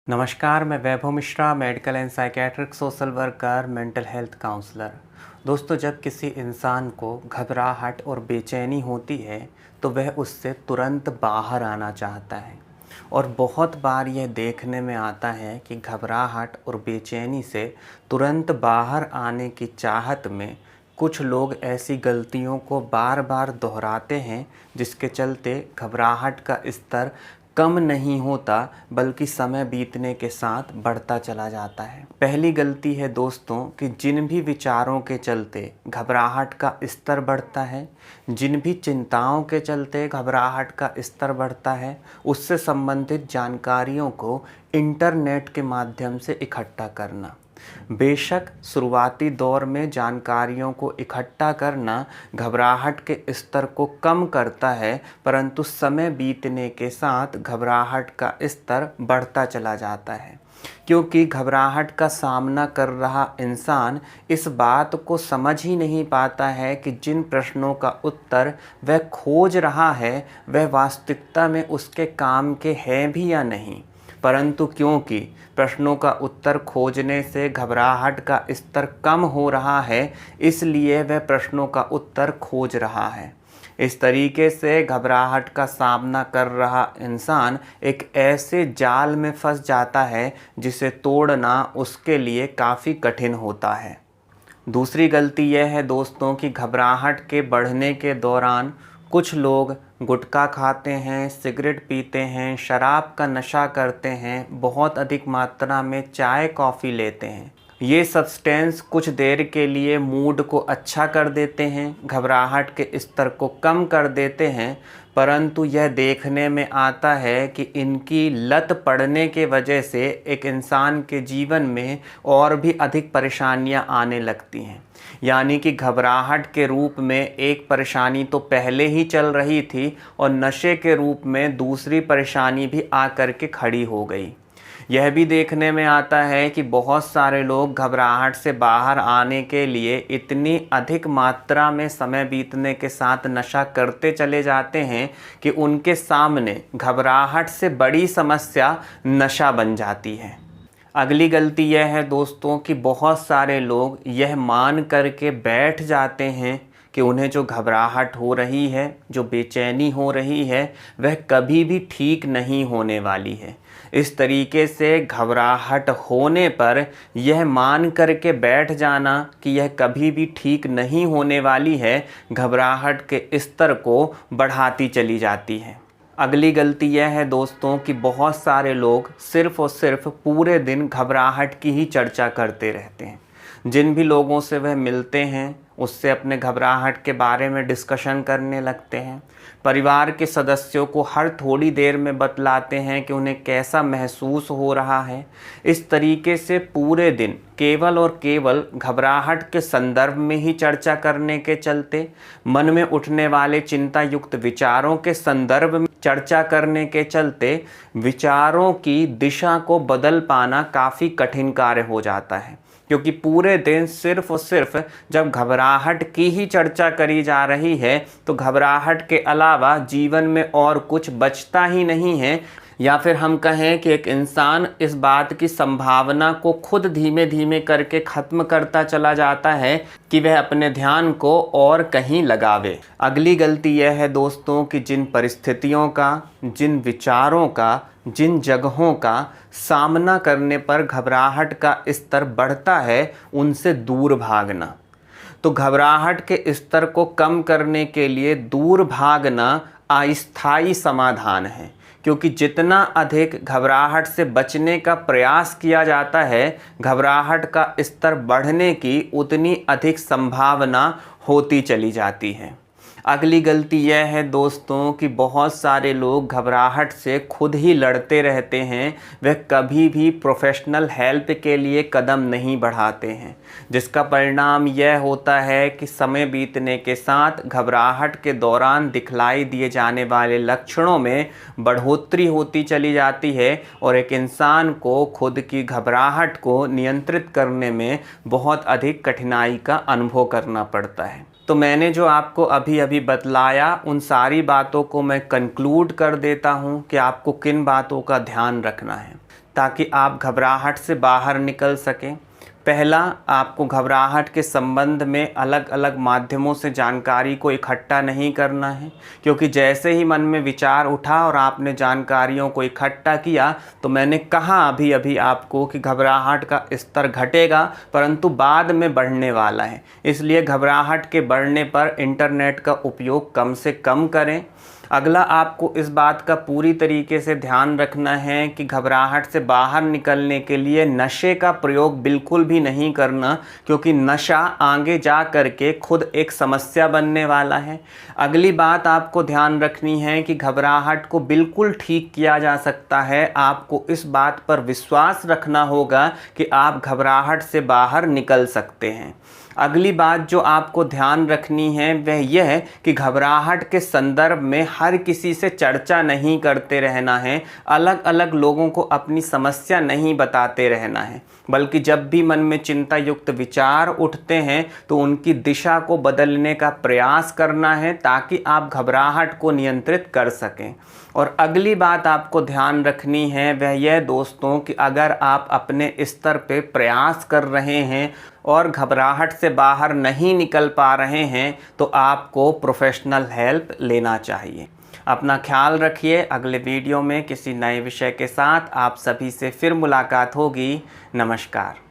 नमस्कार, मैं Vaibhav Mishra, medical and psychiatric social worker, mental health counsellor. दोस्तों, जब किसी इंसान को घबराहट और बेचैनी होती है तो वह उससे तुरंत बाहर आना चाहता है। और बहुत बार यह देखने में आता है कि घबराहट और बेचैनी से तुरंत बाहर आने की चाहत में कुछ लोग ऐसी गलतियों को बार बार दोहराते हैं, जिसके चलते घबराहट का स्तर कम नहीं होता बल्कि समय बीतने के साथ बढ़ता चला जाता है। पहली गलती है दोस्तों कि जिन भी विचारों के चलते घबराहट का स्तर बढ़ता है, जिन भी चिंताओं के चलते घबराहट का स्तर बढ़ता है, उससे संबंधित जानकारियों को इंटरनेट के माध्यम से इकट्ठा करना। बेशक शुरुआती दौर में जानकारियों को इकट्ठा करना घबराहट के स्तर को कम करता है, परंतु समय बीतने के साथ घबराहट का स्तर बढ़ता चला जाता है, क्योंकि घबराहट का सामना कर रहा इंसान इस बात को समझ ही नहीं पाता है कि जिन प्रश्नों का उत्तर वह खोज रहा है वह वास्तविकता में उसके काम के हैं भी या नहीं। परंतु क्योंकि प्रश्नों का उत्तर खोजने से घबराहट का स्तर कम हो रहा है, इसलिए वह प्रश्नों का उत्तर खोज रहा है। इस तरीके से घबराहट का सामना कर रहा इंसान एक ऐसे जाल में फंस जाता है जिसे तोड़ना उसके लिए काफ़ी कठिन होता है। दूसरी गलती यह है दोस्तों कि घबराहट के बढ़ने के दौरान कुछ लोग गुटखा खाते हैं, सिगरेट पीते हैं, शराब का नशा करते हैं, बहुत अधिक मात्रा में चाय कॉफ़ी लेते हैं। ये सब्सटेंस कुछ देर के लिए मूड को अच्छा कर देते हैं, घबराहट के स्तर को कम कर देते हैं, परंतु यह देखने में आता है कि इनकी लत पड़ने के वजह से एक इंसान के जीवन में और भी अधिक परेशानियां आने लगती हैं। यानी कि घबराहट के रूप में एक परेशानी तो पहले ही चल रही थी और नशे के रूप में दूसरी परेशानी भी आकर के खड़ी हो गई। यह भी देखने में आता है कि बहुत सारे लोग घबराहट से बाहर आने के लिए इतनी अधिक मात्रा में समय बीतने के साथ नशा करते चले जाते हैं कि उनके सामने घबराहट से बड़ी समस्या नशा बन जाती है। अगली गलती यह है दोस्तों कि बहुत सारे लोग यह मान करके बैठ जाते हैं कि उन्हें जो घबराहट हो रही है, जो बेचैनी हो रही है, वह कभी भी ठीक नहीं होने वाली है। इस तरीके से घबराहट होने पर यह मान करके बैठ जाना कि यह कभी भी ठीक नहीं होने वाली है, घबराहट के स्तर को बढ़ाती चली जाती है। अगली गलती यह है दोस्तों कि बहुत सारे लोग सिर्फ़ और सिर्फ पूरे दिन घबराहट की ही चर्चा करते रहते हैं। जिन भी लोगों से वह मिलते हैं उससे अपने घबराहट के बारे में डिस्कशन करने लगते हैं। परिवार के सदस्यों को हर थोड़ी देर में बतलाते हैं कि उन्हें कैसा महसूस हो रहा है। इस तरीके से पूरे दिन केवल और केवल घबराहट के संदर्भ में ही चर्चा करने के चलते, मन में उठने वाले चिंता युक्त विचारों के संदर्भ में चर्चा करने के चलते विचारों की दिशा को बदल पाना काफ़ी कठिन कार्य हो जाता है, क्योंकि पूरे दिन सिर्फ और सिर्फ जब घबराहट की ही चर्चा करी जा रही है तो घबराहट के अलावा जीवन में और कुछ बचता ही नहीं है। या फिर हम कहें कि एक इंसान इस बात की संभावना को खुद धीमे धीमे करके ख़त्म करता चला जाता है कि वह अपने ध्यान को और कहीं लगावे। अगली गलती यह है दोस्तों कि जिन परिस्थितियों का, जिन विचारों का, जिन जगहों का सामना करने पर घबराहट का स्तर बढ़ता है, उनसे दूर भागना। तो घबराहट के स्तर को कम करने के लिए दूर भागना अस्थायी समाधान है, क्योंकि जितना अधिक घबराहट से बचने का प्रयास किया जाता है, घबराहट का स्तर बढ़ने की उतनी अधिक संभावना होती चली जाती है। अगली गलती यह है दोस्तों कि बहुत सारे लोग घबराहट से खुद ही लड़ते रहते हैं, वह कभी भी प्रोफेशनल हेल्प के लिए कदम नहीं बढ़ाते हैं, जिसका परिणाम यह होता है कि समय बीतने के साथ घबराहट के दौरान दिखलाई दिए जाने वाले लक्षणों में बढ़ोतरी होती चली जाती है और एक इंसान को खुद की घबराहट को नियंत्रित करने में बहुत अधिक कठिनाई का अनुभव करना पड़ता है। तो मैंने जो आपको अभी अभी बतलाया, उन सारी बातों को मैं कंक्लूड कर देता हूं कि आपको किन बातों का ध्यान रखना है। ताकि आप घबराहट से बाहर निकल सकें। पहला, आपको घबराहट के संबंध में अलग अलग माध्यमों से जानकारी को इकट्ठा नहीं करना है, क्योंकि जैसे ही मन में विचार उठा और आपने जानकारियों को इकट्ठा किया तो मैंने कहा अभी अभी आपको कि घबराहट का स्तर घटेगा परंतु बाद में बढ़ने वाला है। इसलिए घबराहट के बढ़ने पर इंटरनेट का उपयोग कम से कम करें। अगला, आपको इस बात का पूरी तरीके से ध्यान रखना है कि घबराहट से बाहर निकलने के लिए नशे का प्रयोग बिल्कुल भी नहीं करना, क्योंकि नशा आगे जा कर के खुद एक समस्या बनने वाला है। अगली बात आपको ध्यान रखनी है कि घबराहट को बिल्कुल ठीक किया जा सकता है। आपको इस बात पर विश्वास रखना होगा कि आप घबराहट से बाहर निकल सकते हैं। अगली बात जो आपको ध्यान रखनी है वह यह है कि घबराहट के संदर्भ में हर किसी से चर्चा नहीं करते रहना है, अलग अलग लोगों को अपनी समस्या नहीं बताते रहना है, बल्कि जब भी मन में चिंता युक्त विचार उठते हैं तो उनकी दिशा को बदलने का प्रयास करना है ताकि आप घबराहट को नियंत्रित कर सकें। और अगली बात आपको ध्यान रखनी है वह यह दोस्तों कि अगर आप अपने स्तर पे प्रयास कर रहे हैं और घबराहट से बाहर नहीं निकल पा रहे हैं तो आपको प्रोफेशनल हेल्प लेना चाहिए। अपना ख्याल रखिए। अगले वीडियो में किसी नए विषय के साथ आप सभी से फिर मुलाकात होगी। नमस्कार।